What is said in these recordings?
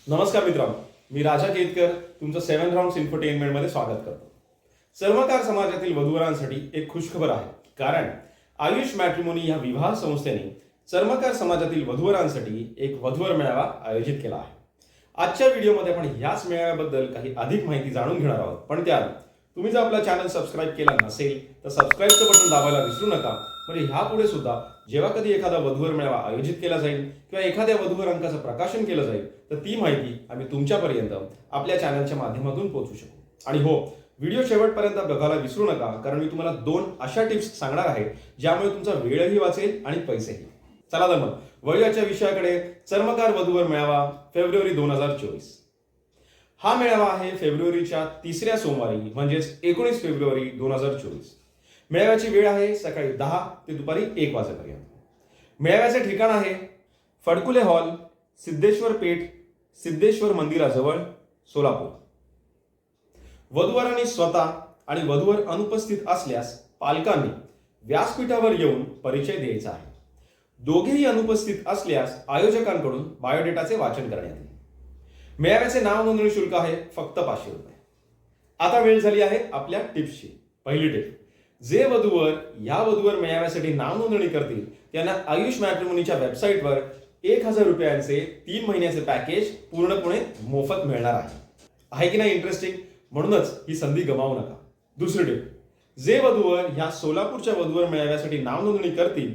नमस्कार मित्रांनो, मी राजा केतकर तुमचं 7 राउंड्स इन्फोटेनमेंटमध्ये स्वागत करतो। चर्मकार समाजातील वधूवरांसाठी एक खुशखबर आहे, कारण आयुष मॅट्रिमोनी या विवाह संस्थेने चर्मकार समाजातील वधूवरांसाठी एक वधूवर मेळावा आयोजित केला आहे। आजच्या व्हिडिओमध्ये आपण ह्याच मेळाव्याबद्दल काही अधिक माहिती जाणून घेणार आहोत, पण त्याआधी तुम्ही जर आपला चॅनल सबस्क्राइब केला नसेल तर सबस्क्राइबचं बटन दाबायला विसरू नका, म्हणजे ह्यापुढे सुद्धा जेव्हा कधी एखादा वधूवर मेळावा आयोजित केला जाईल किंवा एखाद्या वधूवर अंकाचं प्रकाशन केलं जाईल तर ती माहिती आम्ही तुमच्यापर्यंत आपल्या चॅनलच्या माध्यमातून पोहोचू शकू। आणि हो, व्हिडिओ शेवटपर्यंत बघायला विसरू नका, कारण मी तुम्हाला 2 अशा टिप्स सांगणार आहे ज्यामुळे तुमचा वेळही वाचेल आणि पैसेही। चला तर मग वळूयाच्या विषयाकडे। चर्मकार वधूवर मेळावा फेब्रुवारी 2024। हा मेळावा आहे फेब्रुवारीच्या 3ऱ्या सोमवारी, म्हणजेच 19 फेब्रुवारी 2024। मेळाव्याची वेळ आहे सकाळी 10 ते दुपारी 1 वाजेपर्यंत। मेळाव्याचे ठिकाण आहे फडकुले हॉल, सिद्धेश्वर पेठ, सिद्धेश्वर मंदिराजवळ, सोलापूर। वधूवरांनी स्वतः आणि वधूवर अनुपस्थित असल्यास पालकांनी व्यासपीठावर येऊन परिचय द्यायचा आहे। दोघेही अनुपस्थित असल्यास आयोजकांकडून बायोडेटाचे वाचन करण्यात येईल। मेळाव्याचे नाव नोंदणी शुल्क आहे फक्त 500 रुपये। आता वेळ झाली आहे आपल्या टिप्सची। पहिली टिप, जे वधूवर या वधूवर मेळाव्यासाठी नाव नोंदणी करतील त्यांना आयुष मॅट्रिमोनीच्या वेबसाईटवर 1000 रुपयांचे 3 महिन्याचे पॅकेज पूर्णपणे मोफत मिळणार आहे की नाही इंटरेस्टिंग? म्हणूनच ही संधी गमावू नका। दुसरी टिप, जे वधूवर ह्या सोलापूरच्या वधूवर मेळाव्यासाठी नाव नोंदणी करतील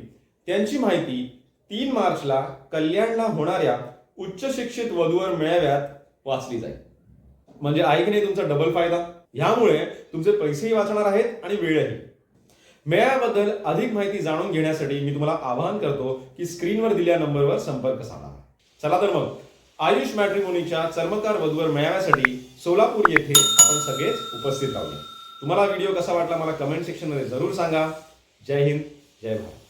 त्यांची माहिती 3 मार्चला कल्याणला होणाऱ्या उच्च शिक्षित वधूवर मेळाव्यात वाचली जाईल। म्हणजे आहे की नाही तुमचा डबल फायदा? यामुळे तुमचे पैसेही वाचणार आहेत आणि वेळही। मेळाव्याबद्दल अधिक माहिती जाणून घेण्यासाठी मी तुम्हाला आवाहन करतो की स्क्रीनवर दिलेल्या नंबरवर संपर्क साधा। चला तर मग आयुष मॅट्रिमोनीच्या चर्मकार वधूवर मेळाव्यासाठी सोलापूर येथे आपण सगळेच उपस्थित राहूया। तुम्हाला व्हिडिओ कसा वाटला मला कमेंट सेक्शनमध्ये जरूर सांगा। जय हिंद, जय भारत।